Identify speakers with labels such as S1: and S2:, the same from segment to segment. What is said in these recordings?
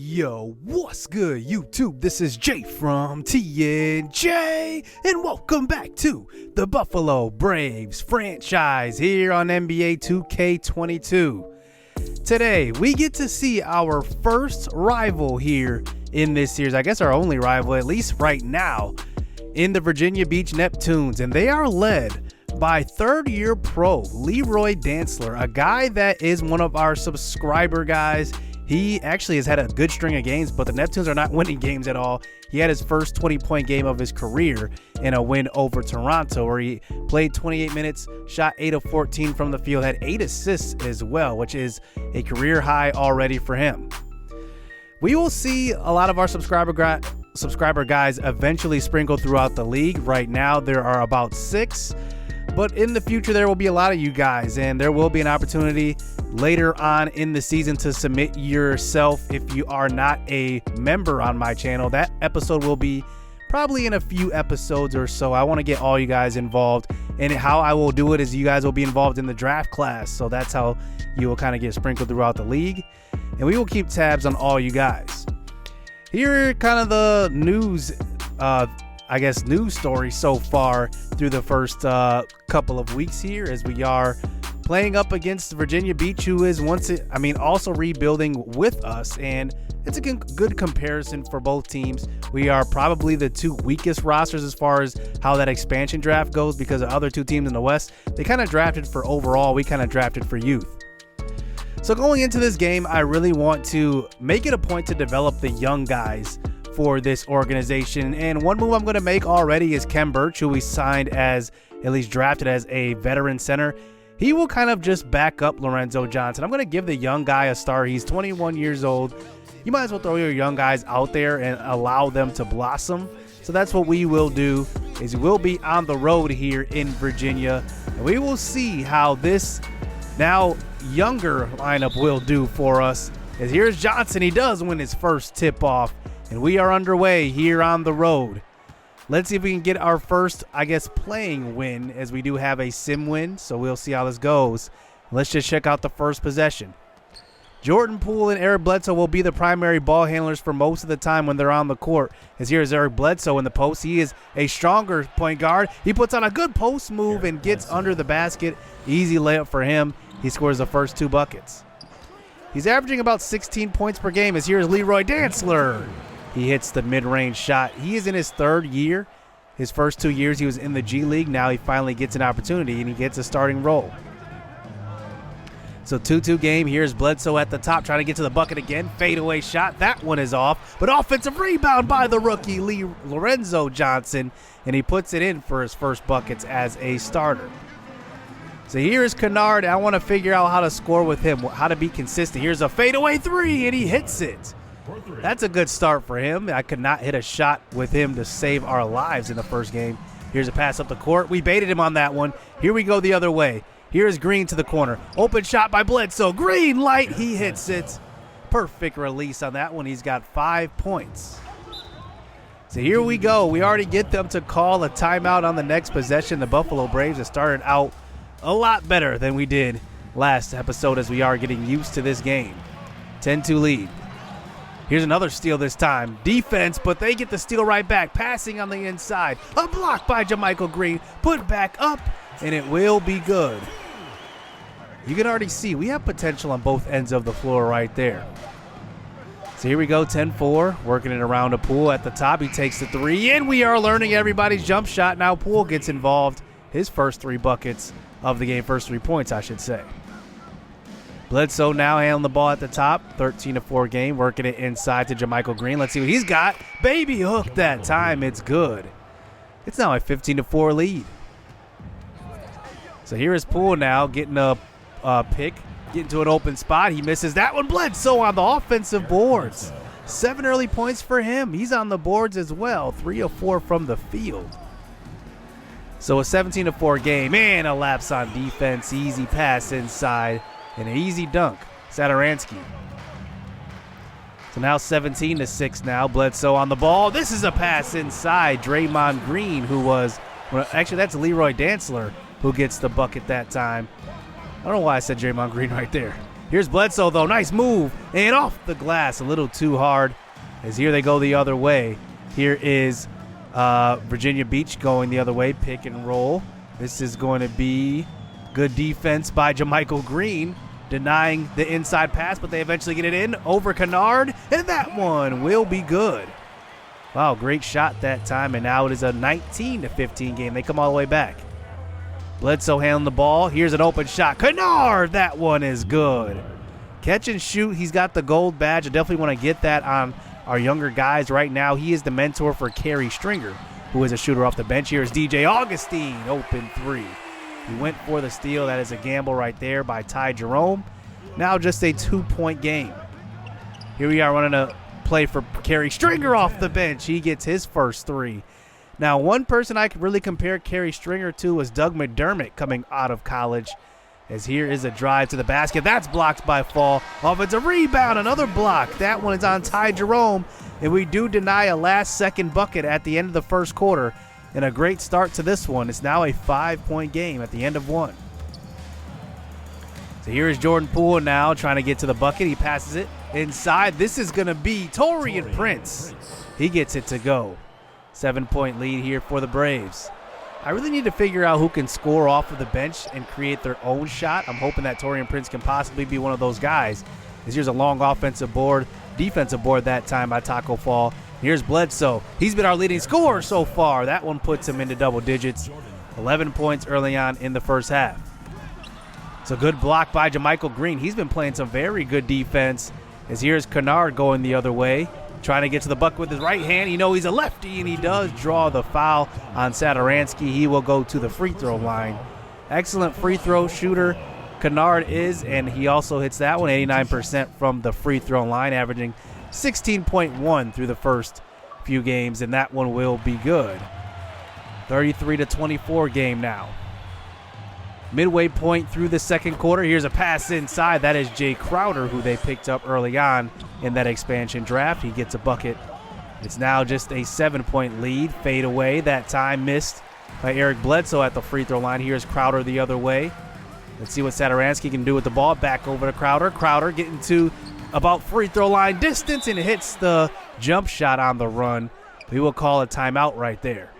S1: Yo, what's good, YouTube? This is Jay from TNJ, and welcome back to the Buffalo Braves franchise here on NBA 2K22. Today, we get to see our first rival here in this series. I guess our only rival, at least right now, in the Virginia Beach Neptunes, and they are led by third-year pro Leroy Dantzler, a guy that is one of our subscriber guys. He actually has had a good string of games, but the Neptunes are not winning games at all. He had his first 20-point game of his career in a win over Toronto, where he played 28 minutes, shot 8 of 14 from the field, had 8 assists as well, which is a career high already for him. We will see a lot of our subscriber guys eventually sprinkle throughout the league. Right now, there are about 6. But in the future, there will be a lot of you guys, and there will be an opportunity later on in the season to submit yourself if you are not a member on my channel. That episode will be probably in a few episodes or so. I want to get all you guys involved, and how I will do it is you guys will be involved in the draft class. So that's how you will kind of get sprinkled throughout the league, and we will keep tabs on all you guys. Here are kind of the news news story so far through the first couple of weeks here, as we are playing up against Virginia Beach, who is also rebuilding with us, and it's a good comparison for both teams. We are probably the two weakest rosters as far as how that expansion draft goes, because the other two teams in the West, they kind of drafted for overall, we kind of drafted for youth. So going into this game, I really want to make it a point to develop the young guys for this organization, and one move I'm going to make already is Kem Birch, who we signed as, at least drafted as, a veteran center. He will kind of just back up Lorenzo Johnson. I'm going to give the young guy a start. He's 21 years old. You might as well throw your young guys out there and allow them to blossom. So that's what we will do, is we'll be on the road here in Virginia, and we will see how this now younger lineup will do for us. As here's Johnson. He does win his first tip-off, and we are underway here on the road. Let's see if we can get our first, playing win, as we do have a sim win, so we'll see how this goes. Let's just check out the first possession. Jordan Poole and Irv Bledsoe will be the primary ball handlers for most of the time when they're on the court. As here's Irv Bledsoe in the post. He is a stronger point guard. He puts on a good post move and gets under the basket. Easy layup for him. He scores the first 2 buckets. He's averaging about 16 points per game, as here's Leroy Dantzler. He hits the mid-range shot. He is in his 3rd year. His first 2 years he was in the G League. Now he finally gets an opportunity, and he gets a starting role. So 2-2 game. Here's Bledsoe at the top trying to get to the bucket again. Fadeaway shot. That one is off. But offensive rebound by the rookie Lorenzo Johnson, and he puts it in for his first buckets as a starter. So here's Kennard. I want to figure out how to score with him, how to be consistent. Here's a fadeaway 3, and he hits it. That's a good start for him. I could not hit a shot with him to save our lives in the first game. Here's a pass up the court. We baited him on that one. Here we go the other way. Here's Green to the corner. Open shot by Bledsoe. Green light. He hits it. Perfect release on that one. He's got 5 points. So here we go. We already get them to call a timeout on the next possession. The Buffalo Braves have started out a lot better than we did last episode, as we are getting used to this game. 10-2 lead. Here's another steal this time. Defense, but they get the steal right back. Passing on the inside. A block by JaMychal Green. Put back up, and it will be good. You can already see we have potential on both ends of the floor right there. So here we go, 10-4. Working it around to Poole at the top. He takes the 3, and we are learning everybody's jump shot. Now Poole gets involved. His first 3 buckets of the game. First 3 points, I should say. Bledsoe now handling the ball at the top. 13-4 game. Working it inside to JaMychal Green. Let's see what he's got. Baby hook that time. It's good. It's now a 15-4 lead. So here is Poole now getting a pick. Getting to an open spot. He misses that one. Bledsoe on the offensive boards. 7 early points for him. He's on the boards as well. 3 of 4 from the field. So a 17-4 game. And a lapse on defense. Easy pass inside. And an easy dunk. Saturansky. So now 17-6 now. Bledsoe on the ball. This is a pass inside. Draymond Green, who was, actually that's Leroy Dantzler who gets the bucket that time. I don't know why I said Draymond Green right there. Here's Bledsoe, though. Nice move. And off the glass. A little too hard, as here they go the other way. Here is Virginia Beach going the other way. Pick and roll. This is going to be good defense by JaMychal Green, denying the inside pass, but they eventually get it in over Kennard, and that one will be good. Wow, great shot that time, and now it is a 19-15 game. They come all the way back. Bledsoe handling the ball. Here's an open shot. Kennard, that one is good. Catch and shoot. He's got the gold badge. I definitely want to get that on our younger guys right now. He is the mentor for Kerry Stringer, who is a shooter off the bench. Here's DJ Augustine, open three. He went for the steal. That is a gamble right there by Ty Jerome. Now just a 2-point game. Here we are running a play for Kerry Stringer off the bench. He gets his first three. Now, one person I could really compare Kerry Stringer to was Doug McDermott coming out of college, as here is a drive to the basket. That's blocked by Fall. Offensive rebound, another block. That one is on Ty Jerome, and we do deny a last-second bucket at the end of the first quarter. And a great start to this one. It's now a 5-point game at the end of one. So here is Jordan Poole now trying to get to the bucket. He passes it inside. This is going to be Taurean Prince. He gets it to go. 7-point lead here for the Braves. I really need to figure out who can score off of the bench and create their own shot. I'm hoping that Taurean Prince can possibly be one of those guys. As here's a long defensive board that time by Taco Fall. Here's Bledsoe. He's been our leading scorer so far. That one puts him into double digits. 11 points early on in the first half. It's a good block by JaMychal Green. He's been playing some very good defense. As here's Kennard going the other way, trying to get to the bucket with his right hand. You know he's a lefty, and he does draw the foul on Saturansky. He will go to the free throw line. Excellent free throw shooter Kennard is, and he also hits that one 89% from the free throw line, averaging 16.1 through the first few games, and that one will be good. 33-24 game now. Midway point through the second quarter. Here's a pass inside. That is Jay Crowder, who they picked up early on in that expansion draft. He gets a bucket. It's now just a 7-point lead. Fade away. That time missed by Eric Bledsoe at the free throw line. Here's Crowder the other way. Let's see what Saturansky can do with the ball. Back over to Crowder. Crowder getting to about free throw line distance and hits the jump shot on the run. We will call a timeout right there.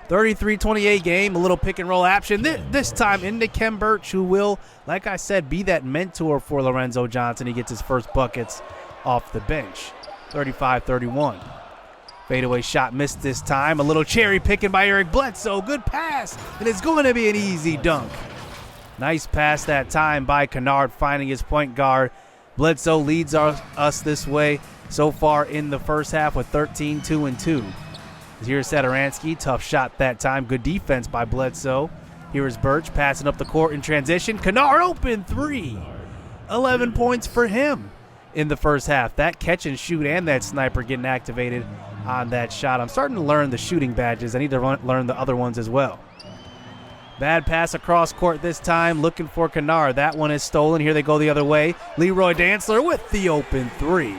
S1: 33-28 game, a little pick and roll action. This time into Kem Birch, who will, like I said, be that mentor for Lorenzo Johnson. He gets his first buckets off the bench. 35-31. Fadeaway shot missed this time. A little cherry picking by Eric Bledsoe. Good pass, and it's going to be an easy dunk. Nice pass that time by Kennard, finding his point guard. Bledsoe leads us this way so far in the first half with 13-2-2. Here's Saturansky, tough shot that time. Good defense by Bledsoe. Here is Birch passing up the court in transition. Kennard open three. 11 points for him in the first half. That catch and shoot and that sniper getting activated on that shot. I'm starting to learn the shooting badges. I need to learn the other ones as well. Bad pass across court this time, looking for Kennard. That one is stolen. Here they go the other way. Leroy Dantzler with the open three.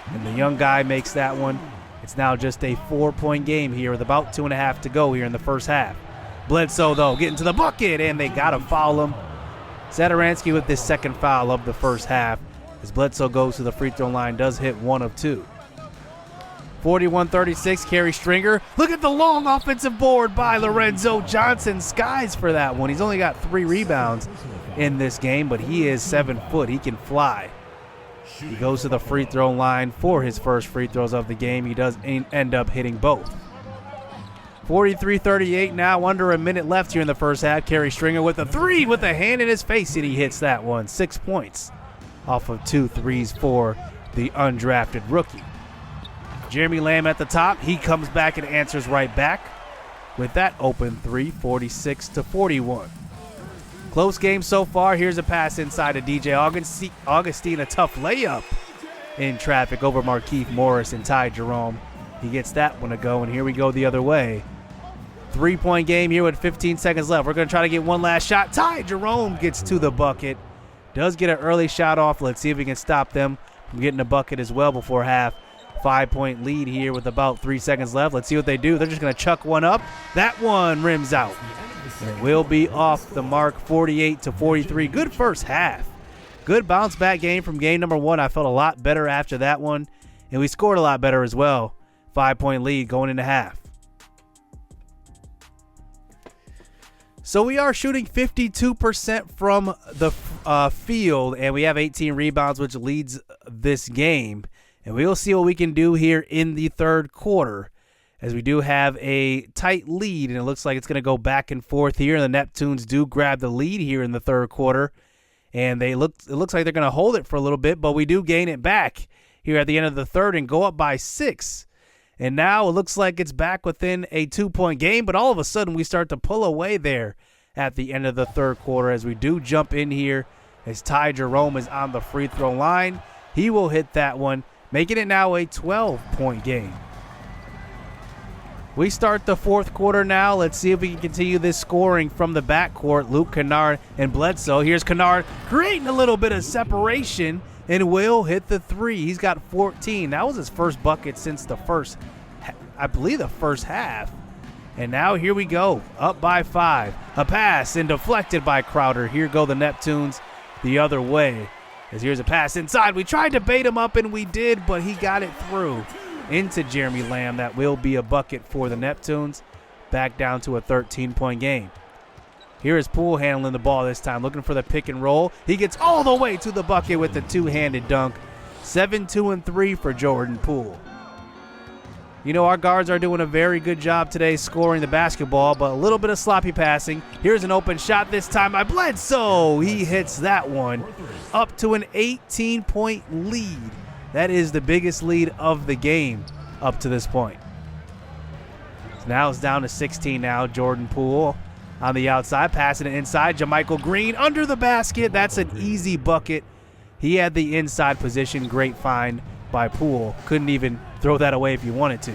S1: And the young guy makes that one. It's now just a 4-point game here with about 2.5 to go here in the first half. Bledsoe, though, getting to the bucket, and they got to foul him. Saturansky with this second foul of the first half. As Bledsoe goes to the free throw line, does hit 1 of 2. 41-36, Kerry Stringer. Look at the long offensive board by Lorenzo Johnson. Skies for that one. He's only got 3 rebounds in this game, but he is 7 foot. He can fly. He goes to the free throw line for his first free throws of the game. He does end up hitting both. 43-38 now, under a minute left here in the first half. Kerry Stringer with a three with a hand in his face, and he hits that one. 6 points off of 2 threes for the undrafted rookie. Jeremy Lamb at the top. He comes back and answers right back with that open three, 46-41. Close game so far. Here's a pass inside to DJ Augustine. A tough layup in traffic over Markieff Morris and Ty Jerome. He gets that one to go, and here we go the other way. 3-point game here with 15 seconds left. We're going to try to get one last shot. Ty Jerome gets to the bucket. Does get an early shot off. Let's see if we can stop them from getting a bucket as well before half. 5-point lead here with about 3 seconds left. Let's see what they do. They're just going to chuck one up. That one rims out. It will be off the mark, 48-43. Good first half. Good bounce back game from game number 1. I felt a lot better after that one, and we scored a lot better as well. 5-point lead going into half. So we are shooting 52% from the field, and we have 18 rebounds, which leads this game. And we'll see what we can do here in the third quarter, as we do have a tight lead, and it looks like it's going to go back and forth here. The Neptunes do grab the lead here in the third quarter, and it looks like they're going to hold it for a little bit, but we do gain it back here at the end of the third and go up by 6. And now it looks like it's back within a 2-point game, but all of a sudden we start to pull away there at the end of the third quarter, as we do jump in here as Ty Jerome is on the free throw line. He will hit that one, making it now a 12-point game. We start the fourth quarter now. Let's see if we can continue this scoring from the backcourt. Luke Kennard and Bledsoe. Here's Kennard creating a little bit of separation, and will hit the 3. He's got 14. That was his first bucket since the first half. And now here we go, up by 5. A pass and deflected by Crowder. Here go the Neptunes the other way. As here's a pass inside. We tried to bait him up, and we did, but he got it through into Jeremy Lamb. That will be a bucket for the Neptunes. Back down to a 13-point game. Here is Poole handling the ball this time, looking for the pick and roll. He gets all the way to the bucket with the two-handed dunk. 7-2-3 for Jordan Poole. You know, our guards are doing a very good job today scoring the basketball, but a little bit of sloppy passing. Here's an open shot this time by Bledsoe. He hits that one up to an 18-point lead. That is the biggest lead of the game up to this point. So now it's down to 16 now. Jordan Poole on the outside, passing it inside. JaMychal Green under the basket. That's an easy bucket. He had the inside position. Great find by Poole. Couldn't even throw that away if you wanted to.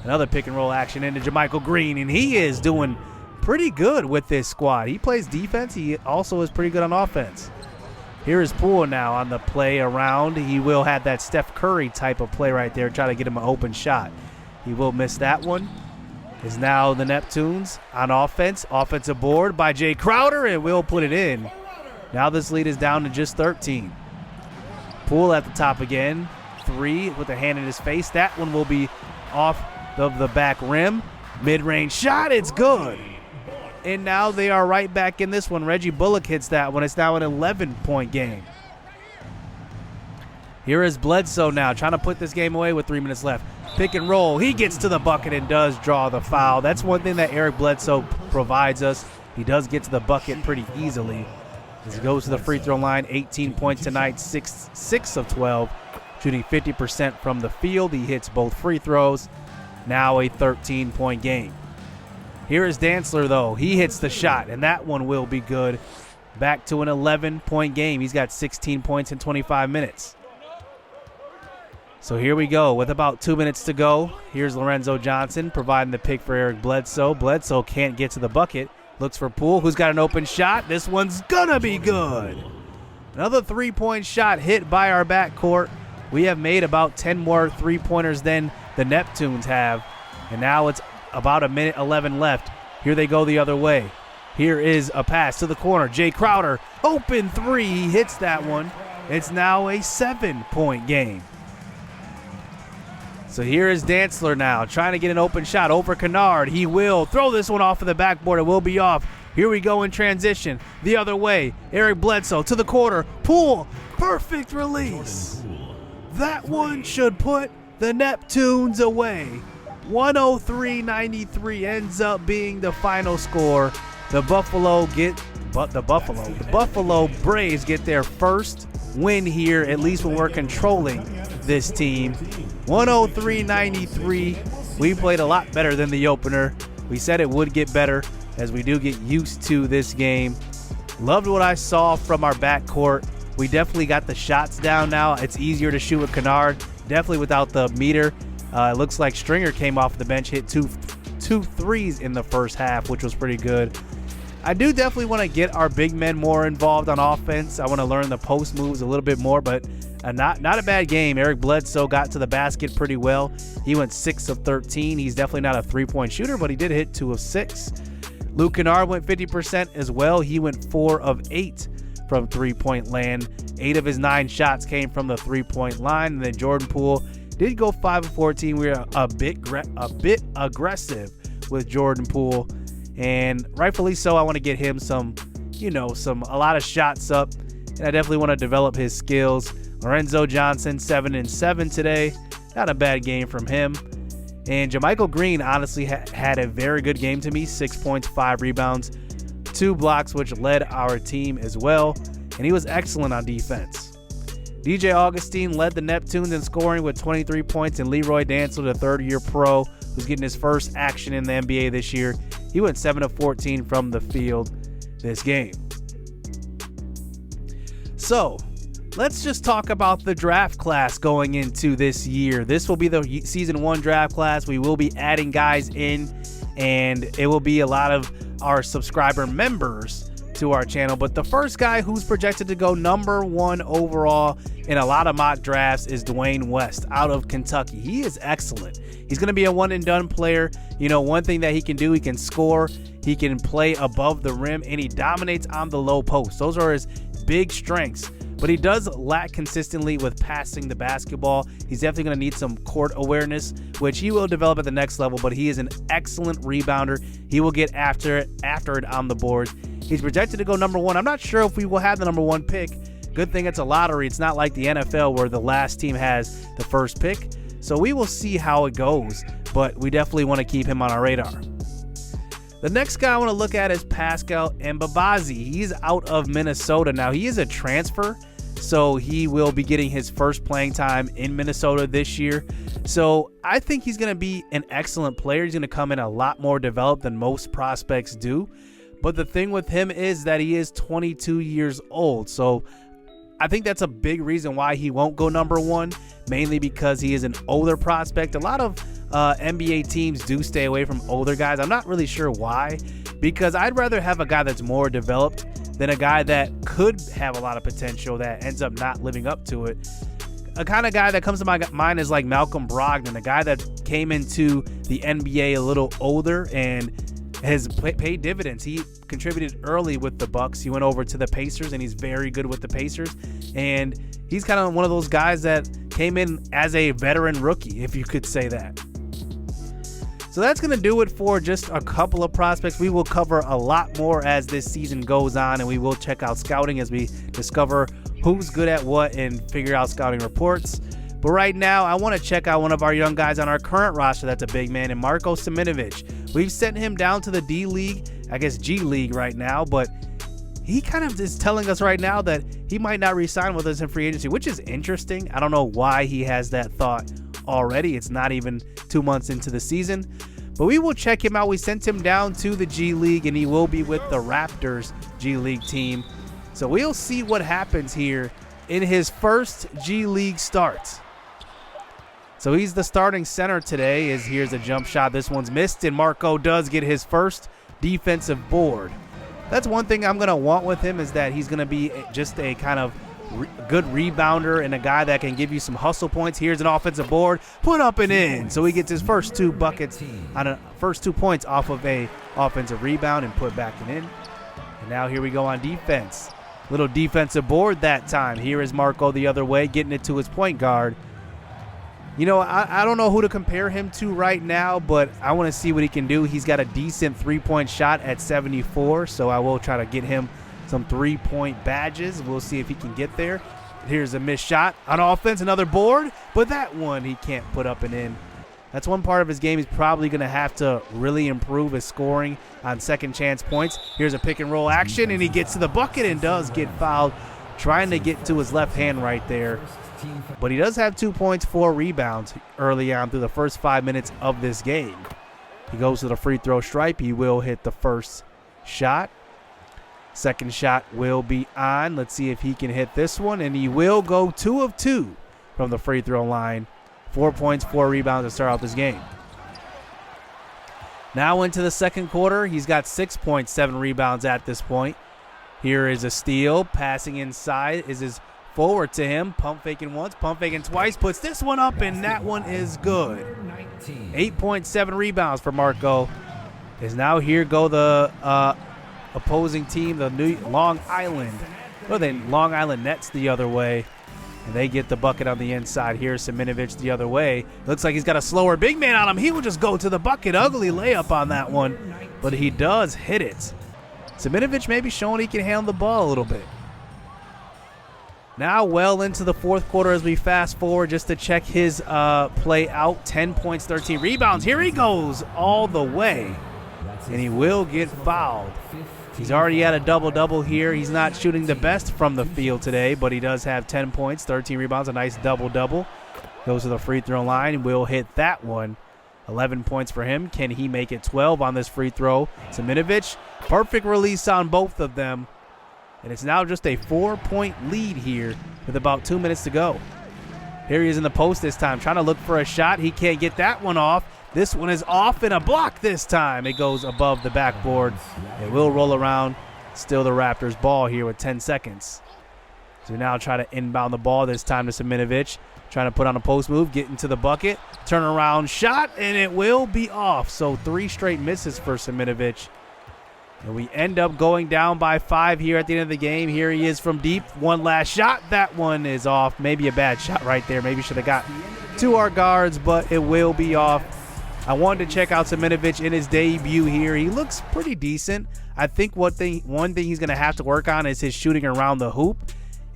S1: Another pick and roll action into JaMychal Green, and he is doing pretty good with this squad. He plays defense. He also is pretty good on offense. Here is Poole now on the play around. He will have that Steph Curry type of play right there, try to get him an open shot. He will miss that one. Is now the Neptunes on offense. Offensive board by Jay Crowder, and will put it in. Now this lead is down to just 13. Poole at the top again. 3 with a hand in his face. That one will be off of the back rim. Mid-range shot. It's good. And now they are right back in this one. Reggie Bullock hits that one. It's now an 11-point game. Here is Bledsoe now trying to put this game away with 3 minutes left. Pick and roll. He gets to the bucket and does draw the foul. That's one thing that Eric Bledsoe provides us. He does get to the bucket pretty easily. As he goes to the free throw line, 18 points tonight, 6 of 12, shooting 50% from the field. He hits both free throws. Now a 13-point game. Here is Dantzler, though. He hits the shot, and that one will be good. Back to an 11-point game. He's got 16 points in 25 minutes. So here we go with about 2 minutes to go. Here's Lorenzo Johnson providing the pick for Eric Bledsoe. Bledsoe can't get to the bucket. Looks for Poole, who's got an open shot. This one's gonna be good. Another 3-point shot hit by our backcourt. We have made about 10 more three-pointers than the Neptunes have. And now it's about a minute 11 left. Here they go the other way. Here is a pass to the corner. Jay Crowder, open 3. He hits that one. It's now a 7-point game. So here is Dantzler now trying to get an open shot over Kennard. He will throw this one off of the backboard. It will be off. Here we go in transition. The other way. Eric Bledsoe to the corner. Poole. Perfect release. That one should put the Neptunes away. 103-93 ends up being the final score. The Buffalo Braves get their first win here, at least when we're controlling this team. 103-93. We played a lot better than the opener. We said it would get better as we do get used to this game. Loved what I saw from our backcourt. We definitely got the shots down now. It's easier to shoot with Kennard. Definitely without the meter. It looks like Stringer came off the bench, hit two threes in the first half, which was pretty good. I do definitely want to get our big men more involved on offense. I want to learn the post moves a little bit more, but not a bad game. Eric Bledsoe got to the basket pretty well. He went 6 of 13. He's definitely not a three-point shooter, but he did hit 2 of 6. Luke Kennard went 50% as well. He went 4 of 8 from three-point land. 8 of his 9 shots came from the three-point line. And then Jordan Poole did go 5 of 14. We were a bit aggressive with Jordan Poole, and rightfully so. I want to get him a lot of shots up, and I definitely want to develop his skills. Lorenzo Johnson, 7 and 7 today. Not a bad game from him. And JaMychal Green honestly had a very good game to me. 6 points, 5 rebounds, 2 blocks, which led our team as well. And he was excellent on defense. DJ Augustine led the Neptunes in scoring with 23 points, and Leroy Dansel, the third-year pro, who's getting his first action in the NBA this year, he went 7 of 14 from the field this game. So, let's just talk about the draft class going into this year. This will be the Season 1 draft class. We will be adding guys in, and it will be a lot of our subscriber members to our channel. But the first guy who's projected to go number 1 overall in a lot of mock drafts is Dwayne West out of Kentucky. He is excellent. He's going to be a one-and-done player. One thing that he can do, he can score, he can play above the rim, and he dominates on the low post. Those are his big strengths. But he does lack consistently with passing the basketball. He's definitely going to need some court awareness, which he will develop at the next level, but he is an excellent rebounder. He will get after it on the boards. He's projected to go number 1. I'm not sure if we will have the number 1 pick. Good thing it's a lottery. It's not like the NFL where the last team has the first pick. So we will see how it goes, but we definitely want to keep him on our radar. The next guy I want to look at is Pascal Mbabazi. He's out of Minnesota. Now, he is a transfer, so he will be getting his first playing time in Minnesota this year. So I think he's going to be an excellent player. He's going to come in a lot more developed than most prospects do. But the thing with him is that he is 22 years old. So I think that's a big reason why he won't go number 1, mainly because he is an older prospect. A lot of NBA teams do stay away from older guys. I'm not really sure why, because I'd rather have a guy that's more developed than a guy that could have a lot of potential that ends up not living up to it. A kind of guy that comes to my mind is like Malcolm Brogdon, a guy that came into the NBA a little older and has paid dividends. He contributed early with the Bucks. He went over to the Pacers, and he's very good with the Pacers. And he's kind of one of those guys that came in as a veteran rookie, if you could say that. So that's going to do it for just a couple of prospects. We will cover a lot more as this season goes on, and we will check out scouting as we discover who's good at what and figure out scouting reports. But right now, I want to check out one of our young guys on our current roster that's a big man, and Marko Siminovic. We've sent him down to the D League, I guess G League right now, but he kind of is telling us right now that he might not re-sign with us in free agency, which is interesting. I don't know why he has that thought already. It's not even 2 months into the season, but we will check him out. We sent him down to the G League, and he will be with the Raptors G League team. So we'll see what happens here in his first G League start. So he's the starting center today. Here's a jump shot. This one's missed, and Marko does get his first defensive board. That's one thing I'm going to want with him, is that he's going to be just a kind of good rebounder and a guy that can give you some hustle points. Here's an offensive board, put up and in. So he gets his first 2 buckets on first 2 points off of a offensive rebound and put back and in. And now here we go on defense. Little defensive board that time. Here is Marko the other way, getting it to his point guard. I don't know who to compare him to right now, but I want to see what he can do. He's got a decent three-point shot at 74, so I will try to get him some three-point badges. We'll see if he can get there. Here's a missed shot on offense, another board, but that one he can't put up and in. That's one part of his game he's probably going to have to really improve, his scoring on second chance points. Here's a pick-and-roll action, and he gets to the bucket and does get fouled, trying to get to his left hand right there. But he does have 2 points, 4 rebounds early on through the first 5 minutes of this game. He goes to the free throw stripe. He will hit the first shot. Second shot will be on. Let's see if he can hit this one. And he will go 2 of 2 from the free throw line. 4 points, 4 rebounds to start out this game. Now into the second quarter. He's got 6 points, 7 rebounds at this point. Here is a steal. Passing inside is his forward to him. Pump faking once, pump faking twice. Puts this one up, and that one is good. 8.7 rebounds for Marko. Is now here go the opposing team, the New Long Island. Or the Long Island Nets the other way. And they get the bucket on the inside here. Seminovic the other way. Looks like he's got a slower big man on him. He will just go to the bucket. Ugly layup on that one. But he does hit it. Seminovic maybe showing he can handle the ball a little bit. Now well into the fourth quarter as we fast forward just to check his play out. 10 points, 13 rebounds. Here he goes all the way. And he will get fouled. He's already had a double-double here. He's not shooting the best from the field today, but he does have 10 points, 13 rebounds, a nice double-double. Goes to the free throw line and will hit that one. 11 points for him. Can he make it 12 on this free throw? Seminovic, perfect release on both of them. And it's now just a 4-point lead here with about 2 minutes to go. Here he is in the post this time, trying to look for a shot. He can't get that one off. This one is off and a block this time. It goes above the backboard. It will roll around. Still the Raptors ball here with 10 seconds. So now try to inbound the ball this time to Seminovic. Trying to put on a post move, get into the bucket. Turn around shot, and it will be off. So 3 straight misses for Seminovic. And we end up going down by 5 here at the end of the game. Here he is from deep. One last shot. That one is off. Maybe a bad shot right there. Maybe should have got to our guards, but it will be off. I wanted to check out Seminovic in his debut here. He looks pretty decent. I think one thing he's going to have to work on is his shooting around the hoop,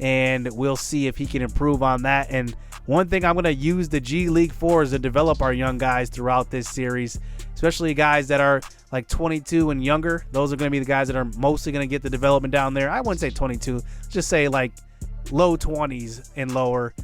S1: and we'll see if he can improve on that. And one thing I'm going to use the G League for is to develop our young guys throughout this series, especially guys that are like 22 and younger. Those are going to be the guys that are mostly going to get the development down there. I wouldn't say 22, just say like low 20s and lower.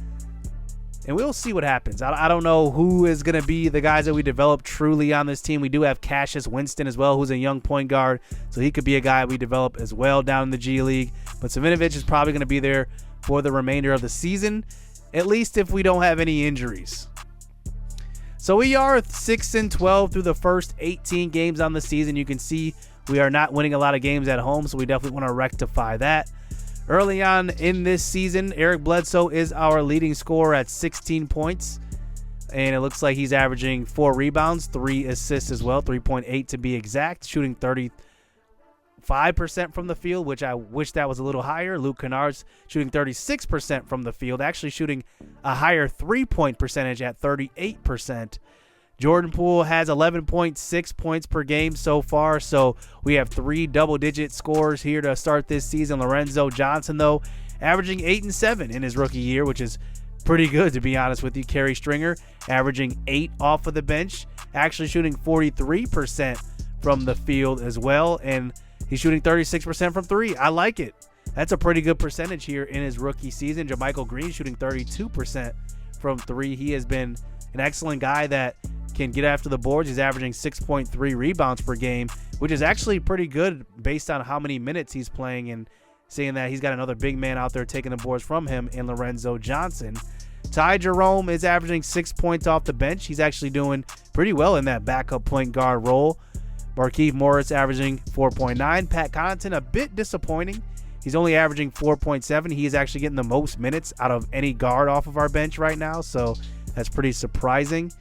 S1: And we'll see what happens. I don't know who is going to be the guys that we develop truly on this team. We do have Cassius Winston as well, who's a young point guard. So he could be a guy we develop as well down in the G League. But Seminovic is probably going to be there for the remainder of the season, at least if we don't have any injuries. So we are 6-12 through the first 18 games on the season. You can see we are not winning a lot of games at home, so we definitely want to rectify that. Early on in this season, Eric Bledsoe is our leading scorer at 16 points. And it looks like he's averaging 4 rebounds, 3 assists as well, 3.8 to be exact, shooting 35% from the field, which I wish that was a little higher. Luke Kennard's shooting 36% from the field, actually shooting a higher 3-point percentage at 38%. Jordan Poole has 11.6 points per game so far, so we have 3 double-digit scores here to start this season. Lorenzo Johnson, though, averaging 8 and 7 in his rookie year, which is pretty good, to be honest with you. Kerry Stringer averaging 8 off of the bench, actually shooting 43% from the field as well, and he's shooting 36% from 3. I like it. That's a pretty good percentage here in his rookie season. JaMychal Green shooting 32% from 3. He has been an excellent guy that can get after the boards. He's averaging 6.3 rebounds per game, which is actually pretty good based on how many minutes he's playing, and seeing that he's got another big man out there taking the boards from him in Lorenzo Johnson. Ty Jerome is averaging 6 points off the bench. He's actually doing pretty well in that backup point guard role. Markieff Morris averaging 4.9. Pat Connaughton, a bit disappointing. He's only averaging 4.7. He is actually getting the most minutes out of any guard off of our bench right now, so that's pretty surprising.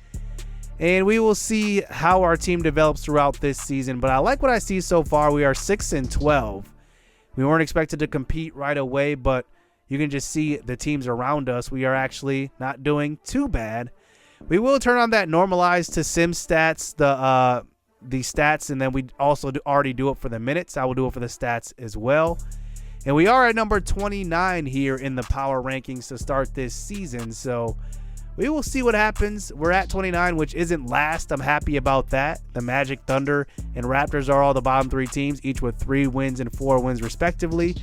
S1: And we will see how our team develops throughout this season. But I like what I see so far. We are 6-12. We weren't expected to compete right away, but you can just see the teams around us. We are actually not doing too bad. We will turn on that normalized to sim stats, the stats, and then we also already do it for the minutes. I will do it for the stats as well. And we are at number 29 here in the power rankings to start this season. So we will see what happens. We're at 29, which isn't last. I'm happy about that. The Magic, Thunder, and Raptors are all the bottom 3 teams, each with 3 wins and 4 wins respectively.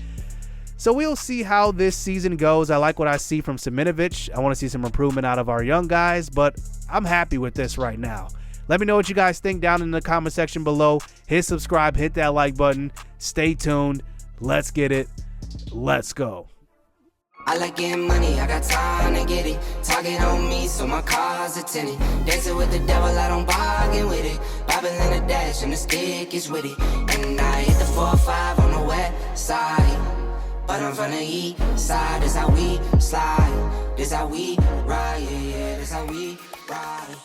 S1: So we'll see how this season goes. I like what I see from Seminovic. I want to see some improvement out of our young guys, but I'm happy with this right now. Let me know what you guys think down in the comment section below. Hit subscribe, hit that like button. Stay tuned. Let's get it. Let's go.
S2: I like getting money, I got time to get it. Target on me, so my car's a tenant. Dancing with the devil, I don't bargain with it. Bobbing in the dash, and the stick is with it. And I hit the 4-5 on the west side. But I'm from the east side, this how we slide. This how we ride, yeah, this how we ride.